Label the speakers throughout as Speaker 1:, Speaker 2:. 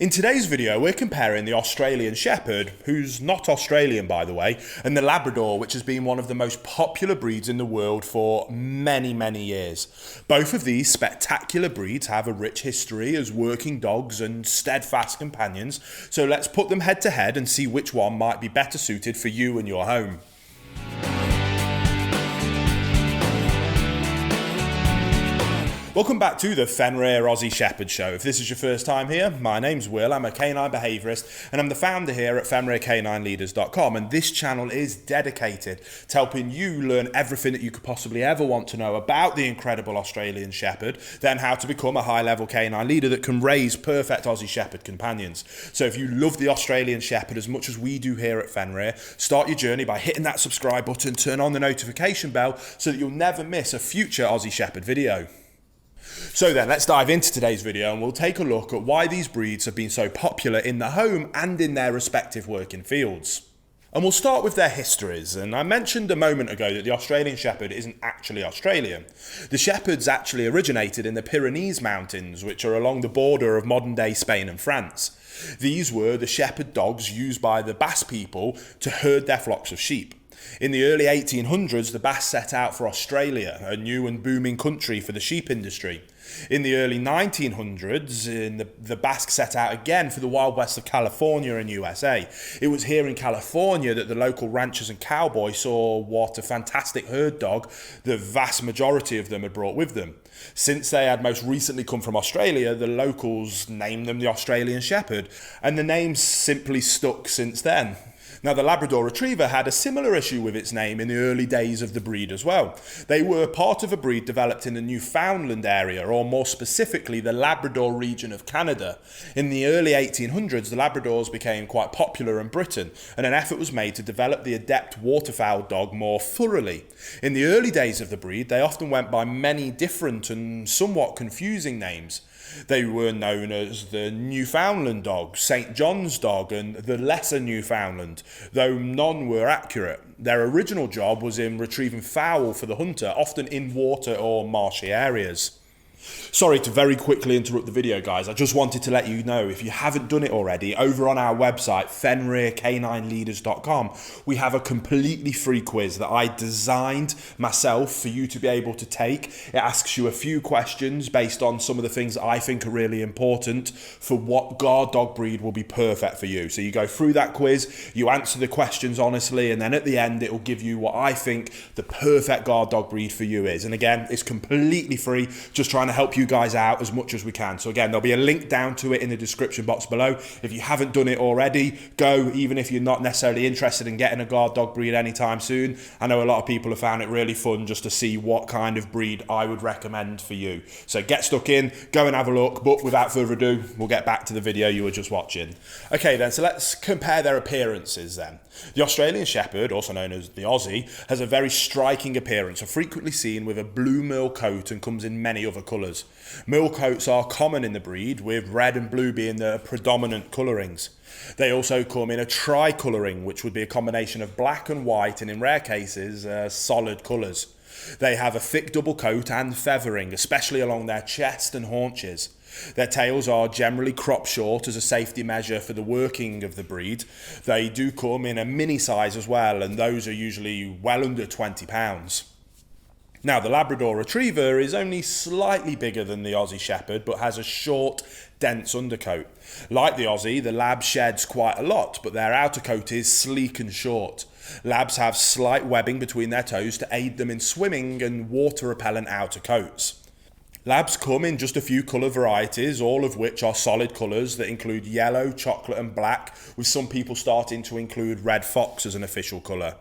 Speaker 1: In today's video, we're comparing the Australian Shepherd, who's not Australian by the way, and the Labrador, which has been one of the most popular breeds in the world for many, many years. Both of these spectacular breeds have a rich history as working dogs and steadfast companions, so let's put them head to head and see which one might be better suited for you and your home. Welcome back to the Fenrir Aussie Shepherd Show. If this is your first time here, my name's Will, I'm a canine behaviourist and I'm the founder here at FenrirCanineLeaders.com, and this channel is dedicated to helping you learn everything that you could possibly ever want to know about the incredible Australian Shepherd, then how to become a high-level canine leader that can raise perfect Aussie Shepherd companions. So if you love the Australian Shepherd as much as we do here at Fenrir, start your journey by hitting that subscribe button, turn on the notification bell so that you'll never miss a future Aussie Shepherd video. So then, let's dive into today's video and we'll take a look at why these breeds have been so popular in the home and in their respective working fields. And we'll start with their histories, and I mentioned a moment ago that the Australian Shepherd isn't actually Australian. The Shepherds actually originated in the Pyrenees Mountains, which are along the border of modern-day Spain and France. These were the shepherd dogs used by the Basque people to herd their flocks of sheep. In the early 1800s, the Basque set out for Australia, a new and booming country for the sheep industry. In the early 1900s, the Basque set out again for the Wild West of California and USA. It was here in California that the local ranchers and cowboys saw what a fantastic herd dog the vast majority of them had brought with them. Since they had most recently come from Australia, the locals named them the Australian Shepherd, and the name's simply stuck since then. Now, the Labrador Retriever had a similar issue with its name in the early days of the breed as well. They were part of a breed developed in the Newfoundland area, or more specifically, the Labrador region of Canada. In the early 1800s, the Labradors became quite popular in Britain, and an effort was made to develop the adept waterfowl dog more thoroughly. In the early days of the breed, they often went by many different and somewhat confusing names. They were known as the Newfoundland dog, St. John's dog, and the Lesser Newfoundland, though none were accurate. Their original job was in retrieving fowl for the hunter, often in water or marshy areas. Sorry to very quickly interrupt the video, guys. I just wanted to let you know, if you haven't done it already, over on our website, FenrirCanineLeaders.com, we have a completely free quiz that I designed myself for you to be able to take. It asks you a few questions based on some of the things that I think are really important for what guard dog breed will be perfect for you. So you go through that quiz, you answer the questions honestly, and then at the end, it will give you what I think the perfect guard dog breed for you is. And again, it's completely free, just trying to help you guys out as much as we can. So again, there'll be a link down to it in the description box below. If you haven't done it already, go, even if you're not necessarily interested in getting a guard dog breed anytime soon. I know a lot of people have found it really fun just to see what kind of breed I would recommend for you. So get stuck in, go and have a look, but without further ado, we'll get back to the video you were just watching. Okay then, so let's compare their appearances then. The Australian Shepherd, also known as the Aussie, has a very striking appearance and frequently seen with a blue merle coat and comes in many other colours. Merle coats are common in the breed, with red and blue being the predominant colourings. They also come in a tri-colouring, which would be a combination of black and white, and in rare cases, solid colours. They have a thick double coat and feathering, especially along their chest and haunches. Their tails are generally cropped short as a safety measure for the working of the breed. They do come in a mini size as well, and those are usually well under 20 pounds. Now, the Labrador Retriever is only slightly bigger than the Aussie Shepherd, but has a short, dense undercoat. Like the Aussie, the Lab sheds quite a lot, but their outer coat is sleek and short. Labs have slight webbing between their toes to aid them in swimming and water-repellent outer coats. Labs come in just a few colour varieties, all of which are solid colours that include yellow, chocolate and black, with some people starting to include red fox as an official colour.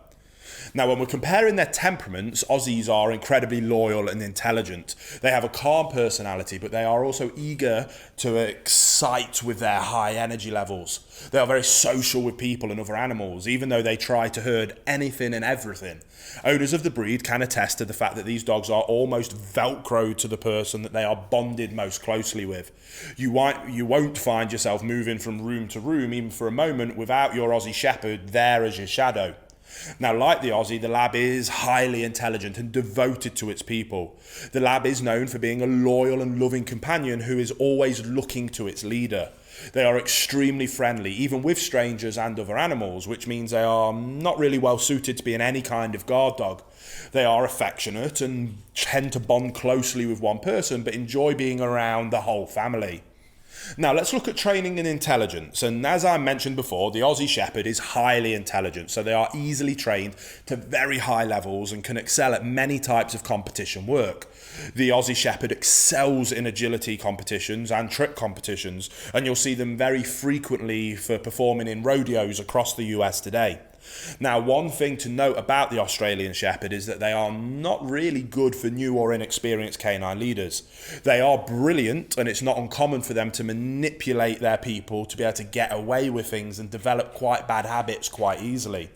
Speaker 1: Now, when we're comparing their temperaments, Aussies are incredibly loyal and intelligent. They have a calm personality, but they are also eager to excite with their high energy levels. They are very social with people and other animals, even though they try to herd anything and everything. Owners of the breed can attest to the fact that these dogs are almost velcroed to the person that they are bonded most closely with. You won't find yourself moving from room to room, even for a moment, without your Aussie Shepherd there as your shadow. Now, like the Aussie, the Lab is highly intelligent and devoted to its people. The Lab is known for being a loyal and loving companion who is always looking to its leader. They are extremely friendly, even with strangers and other animals, which means they are not really well suited to being any kind of guard dog. They are affectionate and tend to bond closely with one person, but enjoy being around the whole family. Now let's look at training and intelligence, and as I mentioned before, the Aussie Shepherd is highly intelligent, so they are easily trained to very high levels and can excel at many types of competition work. The Aussie Shepherd excels in agility competitions and trick competitions, and you'll see them very frequently for performing in rodeos across the US today. Now, one thing to note about the Australian Shepherd is that they are not really good for new or inexperienced canine leaders. They are brilliant, and it's not uncommon for them to manipulate their people to be able to get away with things and develop quite bad habits quite easily.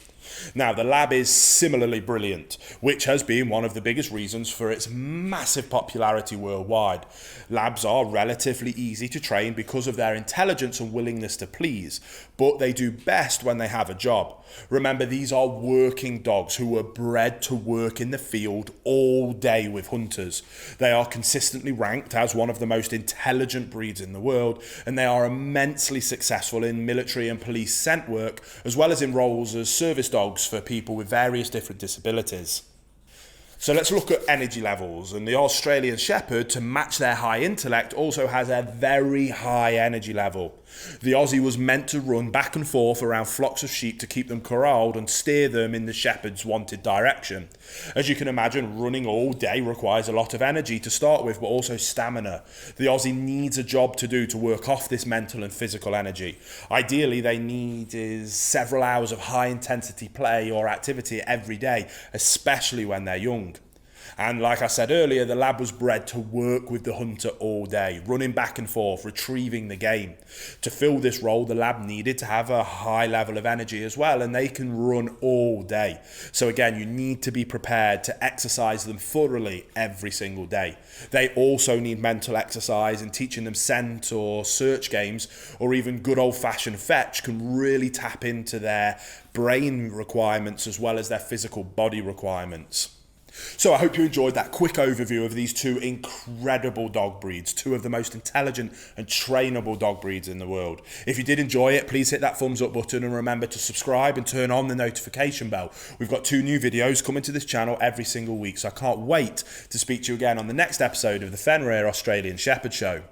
Speaker 1: Now, the Lab is similarly brilliant, which has been one of the biggest reasons for its massive popularity worldwide. Labs are relatively easy to train because of their intelligence and willingness to please, but they do best when they have a job. Remember, these are working dogs who were bred to work in the field all day with hunters. They are consistently ranked as one of the most intelligent breeds in the world, and they are immensely successful in military and police scent work, as well as in roles as service dogs for people with various different disabilities. So let's look at energy levels, and the Australian Shepherd, to match their high intellect, also has a very high energy level. The Aussie was meant to run back and forth around flocks of sheep to keep them corralled and steer them in the Shepherd's wanted direction. As you can imagine, running all day requires a lot of energy to start with, but also stamina. The Aussie needs a job to do to work off this mental and physical energy. Ideally, they need several hours of high intensity play or activity every day, especially when they're young. And like I said earlier, the Lab was bred to work with the hunter all day, running back and forth, retrieving the game. To fill this role, the Lab needed to have a high level of energy as well, and they can run all day. So again, you need to be prepared to exercise them thoroughly every single day. They also need mental exercise, and teaching them scent or search games, or even good old-fashioned fetch, can really tap into their brain requirements as well as their physical body requirements. So I hope you enjoyed that quick overview of these two incredible dog breeds, two of the most intelligent and trainable dog breeds in the world. If you did enjoy it, please hit that thumbs up button and remember to subscribe and turn on the notification bell. We've got 2 new videos coming to this channel every single week, so I can't wait to speak to you again on the next episode of the Fenrir Australian Shepherd Show.